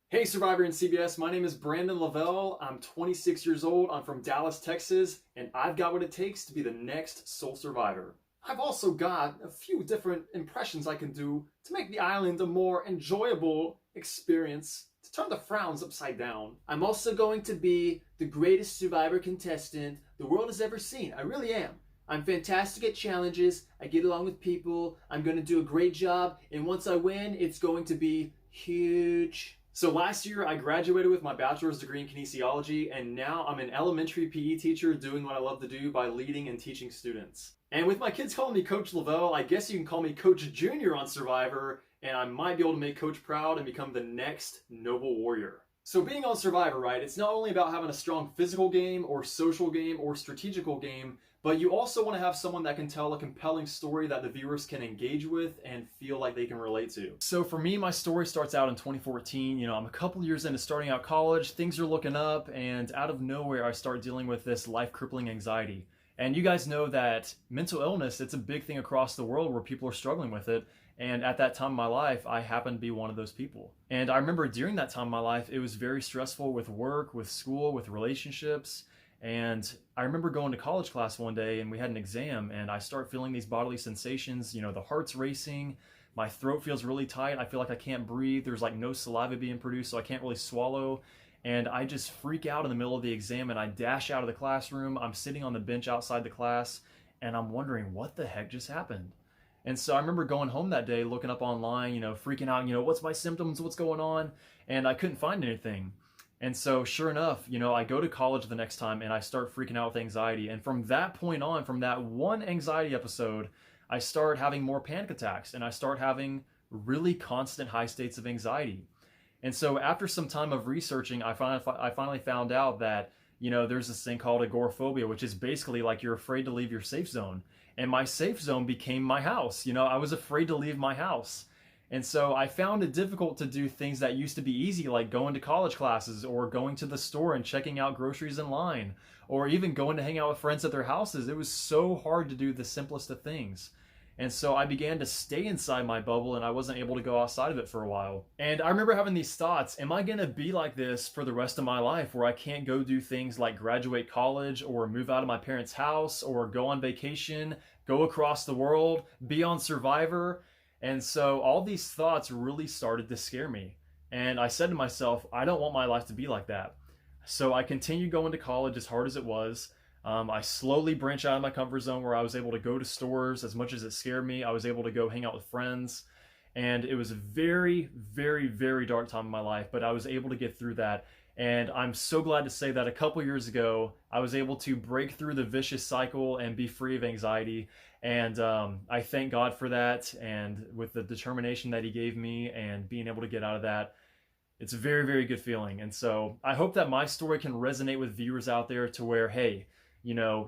Hey Survivor and CBS, my name is Brandon Lavelle. I'm 26 years old. I'm from Dallas, Texas, and I've got what it takes to be the next sole survivor. I've also got a few different impressions I can do to make the island a more enjoyable experience, to turn the frowns upside down. I'm also going to be the greatest Survivor contestant the world has ever seen. I really am. I'm fantastic at challenges. I get along with people. I'm going to do a great job, and once I win, it's going to be huge. So last year I graduated with my bachelor's degree in kinesiology, and now I'm an elementary PE teacher doing what I love to do by leading and teaching students. And with my kids calling me Coach Lavelle, I guess you can call me Coach Junior on Survivor, and I might be able to make Coach proud and become the next noble warrior. So being on Survivor, right, it's not only about having a strong physical game or social game or strategical game, but you also want to have someone that can tell a compelling story that the viewers can engage with and feel like they can relate to. So for me, my story starts out in 2014. I'm a couple years into starting out college, things are looking up, and out of nowhere I start dealing with this life-crippling anxiety. And you guys know that mental illness, it's a big thing across the world where people are struggling with it. And at that time in my life, I happened to be one of those people. And I remember during that time in my life, it was very stressful with work, with school, with relationships. And I remember going to college class one day and we had an exam and I start feeling these bodily sensations, the heart's racing, my throat feels really tight, I feel like I can't breathe, there's like no saliva being produced, so I can't really swallow. And I just freak out in the middle of the exam and I dash out of the classroom. I'm sitting on the bench outside the class and I'm wondering what the heck just happened. And so I remember going home that day, looking up online, freaking out, what's my symptoms, what's going on? And I couldn't find anything. And so sure enough, I go to college the next time and I start freaking out with anxiety. And from that point on, from that one anxiety episode, I start having more panic attacks and I start having really constant high states of anxiety. And so after some time of researching, I finally found out that, there's this thing called agoraphobia, which is basically like you're afraid to leave your safe zone. And my safe zone became my house. I was afraid to leave my house. And so I found it difficult to do things that used to be easy, like going to college classes or going to the store and checking out groceries in line, or even going to hang out with friends at their houses. It was so hard to do the simplest of things. And so I began to stay inside my bubble and I wasn't able to go outside of it for a while. And I remember having these thoughts, am I gonna be like this for the rest of my life where I can't go do things like graduate college or move out of my parents' house or go on vacation, go across the world, be on Survivor? And so all these thoughts really started to scare me. And I said to myself, I don't want my life to be like that. So I continued going to college as hard as it was. I slowly branched out of my comfort zone where I was able to go to stores as much as it scared me. I was able to go hang out with friends. And it was a very, very, very dark time in my life, but I was able to get through that. And I'm so glad to say that a couple years ago, I was able to break through the vicious cycle and be free of anxiety. And I thank God for that. And with the determination that He gave me and being able to get out of that, it's a very, very good feeling. And so I hope that my story can resonate with viewers out there to where, hey,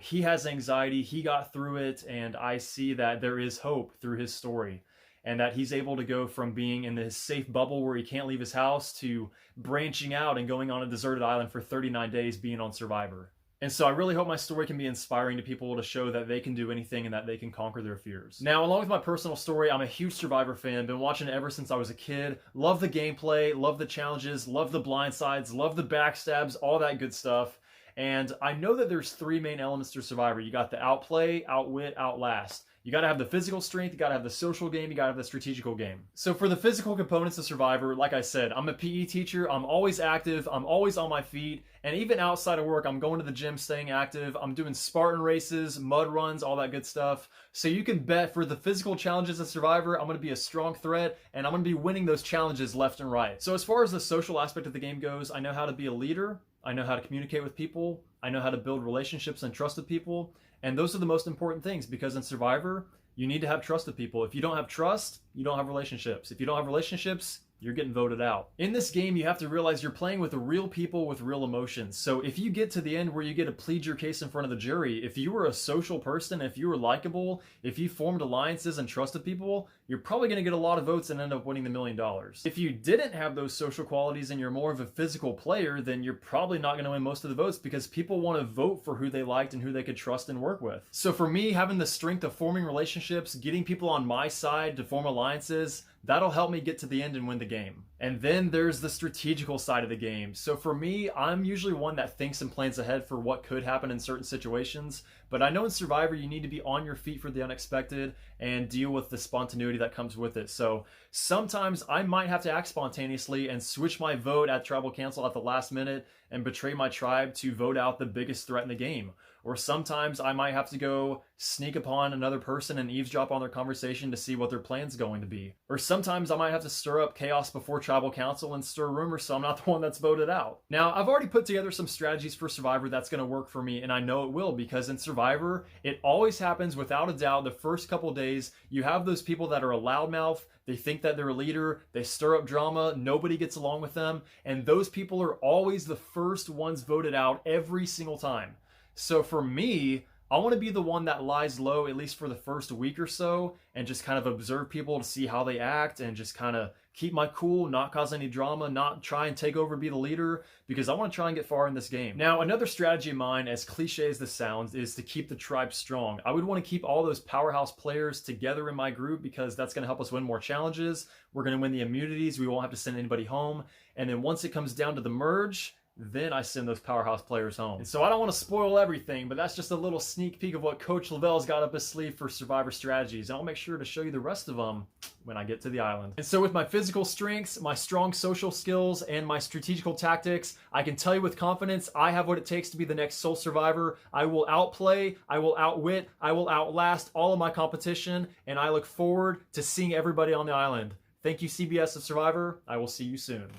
he has anxiety, he got through it, and I see that there is hope through his story. And that he's able to go from being in this safe bubble where he can't leave his house to branching out and going on a deserted island for 39 days being on Survivor. And so I really hope my story can be inspiring to people to show that they can do anything and that they can conquer their fears. Now, along with my personal story, I'm a huge Survivor fan. Been watching it ever since I was a kid. Love the gameplay, love the challenges, love the blindsides, love the backstabs, all that good stuff. And I know that there's three main elements to Survivor. You got the outplay, outwit, outlast. You got to have the physical strength, you got to have the social game, you got to have the strategical game. So for the physical components of Survivor, like I said, I'm a PE teacher, I'm always active, I'm always on my feet, and even outside of work, I'm going to the gym, staying active, I'm doing Spartan races, mud runs, all that good stuff. So you can bet for the physical challenges of Survivor, I'm going to be a strong threat, and I'm going to be winning those challenges left and right. So as far as the social aspect of the game goes, I know how to be a leader, I know how to communicate with people, I know how to build relationships and trust with people, and those are the most important things because in Survivor, you need to have trust with people. If you don't have trust, you don't have relationships. If you don't have relationships, you're getting voted out. In this game, you have to realize you're playing with real people with real emotions. So if you get to the end where you get to plead your case in front of the jury, if you were a social person, if you were likable, if you formed alliances and trusted people, you're probably going to get a lot of votes and end up winning the $1 million. If you didn't have those social qualities and you're more of a physical player, then you're probably not going to win most of the votes because people want to vote for who they liked and who they could trust and work with. So for me, having the strength of forming relationships, getting people on my side to form alliances, that'll help me get to the end and win the game. And then there's the strategical side of the game. So for me, I'm usually one that thinks and plans ahead for what could happen in certain situations. But I know in Survivor, you need to be on your feet for the unexpected and deal with the spontaneity that comes with it. So sometimes I might have to act spontaneously and switch my vote at Tribal Council at the last minute and betray my tribe to vote out the biggest threat in the game. Or sometimes I might have to go sneak upon another person and eavesdrop on their conversation to see what their plan's going to be. Or sometimes I might have to stir up chaos before Tribal Council and stir rumors so I'm not the one that's voted out. Now, I've already put together some strategies for Survivor that's going to work for me, and I know it will, because in Survivor, it always happens without a doubt the first couple days. You have those people that are a loudmouth, they think that they're a leader, they stir up drama, nobody gets along with them, and those people are always the first ones voted out every single time. So for me, I want to be the one that lies low, at least for the first week or so, and just kind of observe people to see how they act and just kind of keep my cool, not cause any drama, not try and take over, be the leader, because I want to try and get far in this game. Now, another strategy of mine, as cliche as this sounds, is to keep the tribe strong. I would want to keep all those powerhouse players together in my group because that's going to help us win more challenges. We're going to win the immunities. We won't have to send anybody home. And then once it comes down to the merge, then I send those powerhouse players home. And so I don't want to spoil everything, but that's just a little sneak peek of what Coach Lavelle's got up his sleeve for Survivor strategies. And I'll make sure to show you the rest of them when I get to the island. And so with my physical strengths, my strong social skills, and my strategical tactics, I can tell you with confidence, I have what it takes to be the next Soul Survivor. I will outplay, I will outwit, I will outlast all of my competition, and I look forward to seeing everybody on the island. Thank you, CBS of Survivor. I will see you soon.